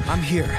I'm here.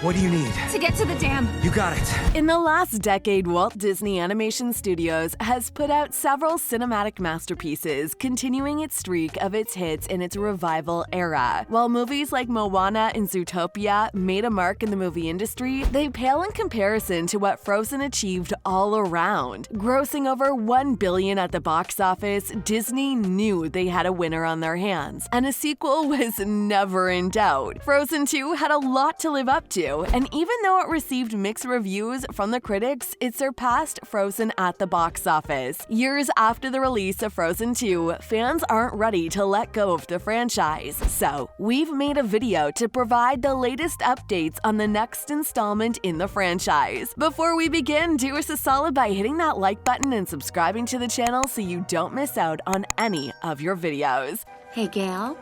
What do you need? To get to the dam. You got it. In the last decade, Walt Disney Animation Studios has put out several cinematic masterpieces, continuing its streak of its hits in its revival era. While movies like Moana and Zootopia made a mark in the movie industry, they pale in comparison to what Frozen achieved all around. Grossing over $1 billion at the box office, Disney knew they had a winner on their hands, and a sequel was never in doubt. Frozen 2 had a lot to live up to, and even though it received mixed reviews from the critics, it surpassed Frozen at the box office. Years after the release of Frozen 2, fans aren't ready to let go of the franchise. So, we've made a video to provide the latest updates on the next installment in the franchise. Before we begin, do us a solid by hitting that like button and subscribing to the channel so you don't miss out on any of your videos. Hey, Gail.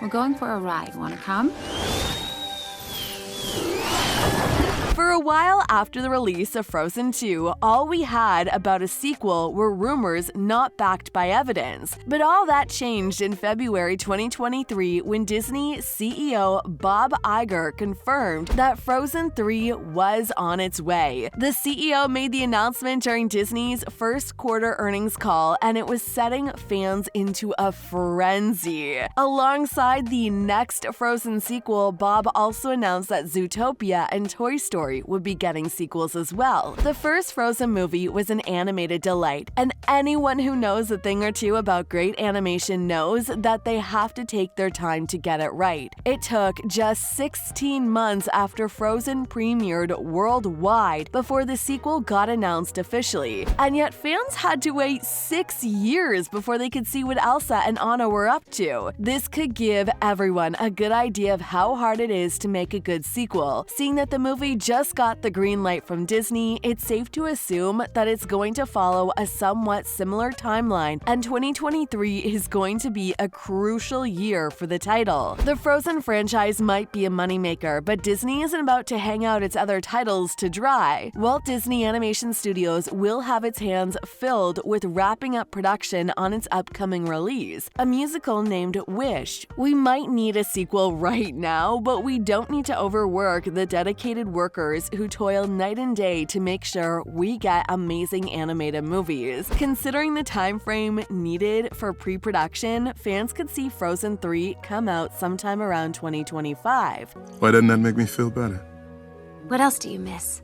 We're going for a ride. Want to come? For a while after the release of Frozen 2, all we had about a sequel were rumors not backed by evidence. But all that changed in February 2023 when Disney CEO Bob Iger confirmed that Frozen 3 was on its way. The CEO made the announcement during Disney's first quarter earnings call, and it was setting fans into a frenzy. Alongside the next Frozen sequel, Bob also announced that Zootopia and Toy Story would be getting sequels as well. The first Frozen movie was an animated delight, and anyone who knows a thing or two about great animation knows that they have to take their time to get it right. It took just 16 months after Frozen premiered worldwide before the sequel got announced officially, and yet fans had to wait 6 years before they could see what Elsa and Anna were up to. This could give everyone a good idea of how hard it is to make a good sequel. Seeing that the movie just got the green light from Disney, it's safe to assume that it's going to follow a somewhat similar timeline, and 2023 is going to be a crucial year for the title. The Frozen franchise might be a moneymaker, but Disney isn't about to hang out its other titles to dry. Walt Disney Animation Studios will have its hands filled with wrapping up production on its upcoming release, a musical named Wish. We might need a sequel right now, but we don't need to overwork the dedicated workers who toil night and day to make sure we get amazing animated movies. Considering the time frame needed for pre-production, fans could see Frozen 3 come out sometime around 2025. Why doesn't that make me feel better? What else do you miss?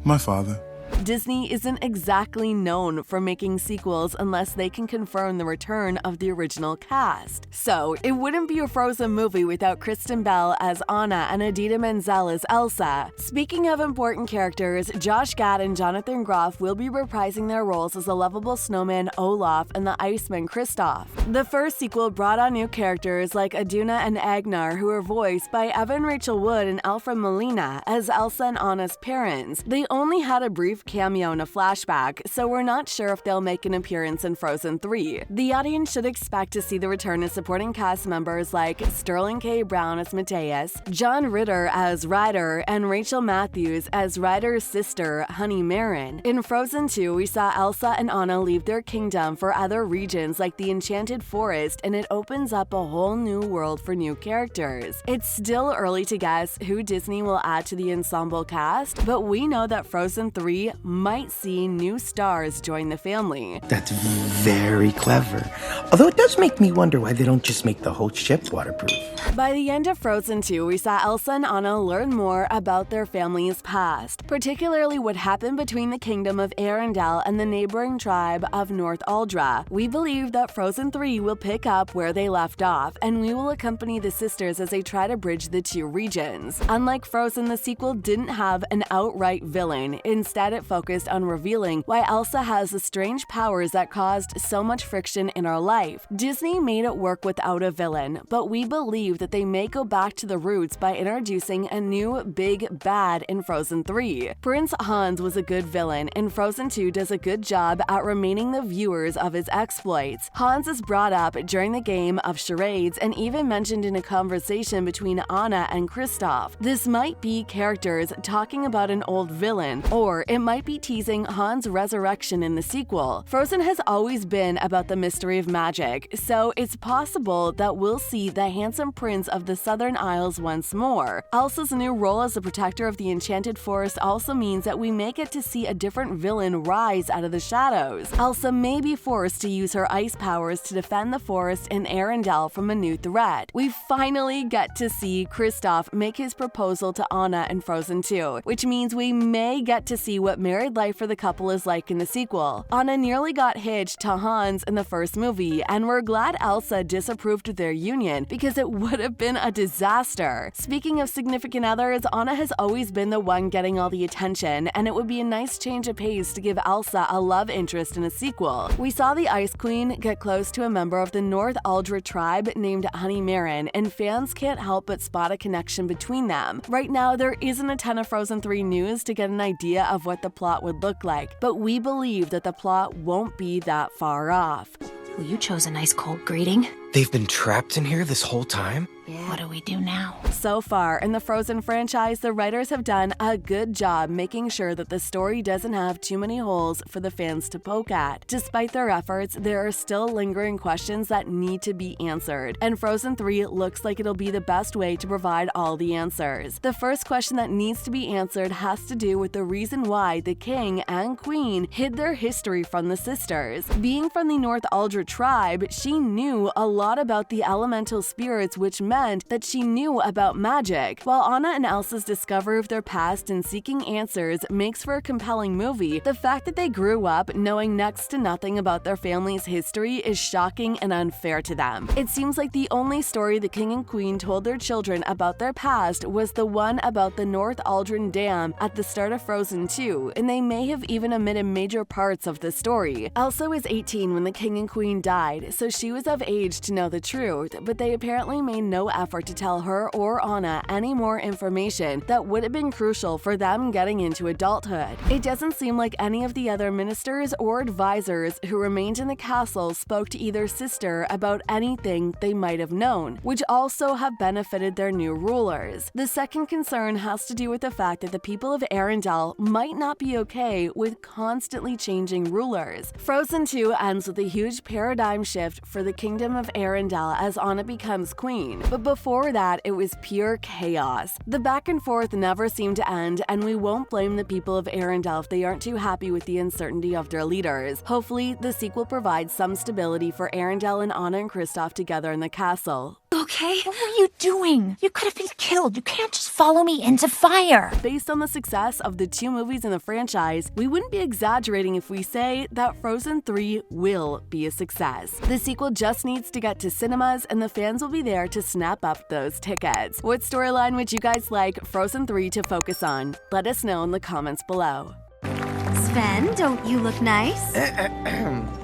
My father. Disney isn't exactly known for making sequels unless they can confirm the return of the original cast. So, it wouldn't be a Frozen movie without Kristen Bell as Anna and Idina Menzel as Elsa. Speaking of important characters, Josh Gad and Jonathan Groff will be reprising their roles as the lovable snowman Olaf and the Iceman Kristoff. The first sequel brought on new characters like Aduna and Agnar, who were voiced by Evan Rachel Wood and Alfred Molina as Elsa and Anna's parents. They only had a brief cameo in a flashback, so we're not sure if they'll make an appearance in Frozen 3. The audience should expect to see the return of supporting cast members like Sterling K. Brown as Mateus, John Ritter as Ryder, and Rachel Matthews as Ryder's sister, Honey Marin. In Frozen 2, we saw Elsa and Anna leave their kingdom for other regions like the Enchanted Forest, and it opens up a whole new world for new characters. It's still early to guess who Disney will add to the ensemble cast, but we know that Frozen 3 might see new stars join the family. That's very clever. Although it does make me wonder why they don't just make the whole ship waterproof. By the end of Frozen 2, we saw Elsa and Anna learn more about their family's past, particularly what happened between the kingdom of Arendelle and the neighboring tribe of North Aldra. We believe that Frozen 3 will pick up where they left off, and we will accompany the sisters as they try to bridge the two regions. Unlike Frozen, the sequel didn't have an outright villain. Instead, it focused on revealing why Elsa has the strange powers that caused so much friction in our life. Disney made it work without a villain, but we believe that they may go back to the roots by introducing a new big bad in Frozen 3. Prince Hans was a good villain, and Frozen 2 does a good job at reminding the viewers of his exploits. Hans is brought up during the game of charades and even mentioned in a conversation between Anna and Kristoff. This might be characters talking about an old villain, or it might be teasing Han's resurrection in the sequel. Frozen has always been about the mystery of magic, so it's possible that we'll see the handsome prince of the Southern Isles once more. Elsa's new role as the protector of the Enchanted Forest also means that we may get to see a different villain rise out of the shadows. Elsa may be forced to use her ice powers to defend the forest in Arendelle from a new threat. We finally get to see Kristoff make his proposal to Anna in Frozen 2, which means we may get to see what married life for the couple is like in the sequel. Anna nearly got hitched to Hans in the first movie, and we're glad Elsa disapproved of their union because it would have been a disaster. Speaking of significant others, Anna has always been the one getting all the attention, and it would be a nice change of pace to give Elsa a love interest in a sequel. We saw the Ice Queen get close to a member of the North Aldra tribe named Honey Marin, and fans can't help but spot a connection between them. Right now, there isn't a ton of Frozen 3 news to get an idea of what the plot would look like, but we believe that the plot won't be that far off. Well, you chose a nice cold greeting. They've been trapped in here this whole time? Yeah. What do we do now? So far, in the Frozen franchise, the writers have done a good job making sure that the story doesn't have too many holes for the fans to poke at. Despite their efforts, there are still lingering questions that need to be answered, and Frozen 3 looks like it'll be the best way to provide all the answers. The first question that needs to be answered has to do with the reason why the king and queen hid their history from the sisters. Being from the North Aldra tribe, she knew a lot about the elemental spirits, which meant that she knew about magic. While Anna and Elsa's discovery of their past and seeking answers makes for a compelling movie, the fact that they grew up knowing next to nothing about their family's history is shocking and unfair to them. It seems like the only story the king and queen told their children about their past was the one about the North Aldrin Dam at the start of Frozen 2, and they may have even omitted major parts of the story. Elsa was 18 when the king and queen died, so she was of age to know the truth, but they apparently made no effort to tell her or Anna any more information that would have been crucial for them getting into adulthood. It doesn't seem like any of the other ministers or advisors who remained in the castle spoke to either sister about anything they might have known, which also have benefited their new rulers. The second concern has to do with the fact that the people of Arendelle might not be okay with constantly changing rulers. Frozen 2 ends with a huge paradigm shift for the kingdom of Arendelle as Anna becomes queen, but before that, it was pure chaos. The back and forth never seemed to end, and we won't blame the people of Arendelle if they aren't too happy with the uncertainty of their leaders. Hopefully, the sequel provides some stability for Arendelle and Anna and Kristoff together in the castle. Okay? What were you doing? You could have been killed. You can't just follow me into fire. Based on the success of the 2 movies in the franchise, we wouldn't be exaggerating if we say that Frozen 3 will be a success. The sequel just needs to get to cinemas, and the fans will be there to snap up those tickets. What storyline would you guys like Frozen 3 to focus on? Let us know in the comments below. Sven, don't you look nice?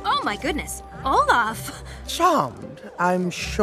Oh my goodness. Olaf! Charmed, I'm sure.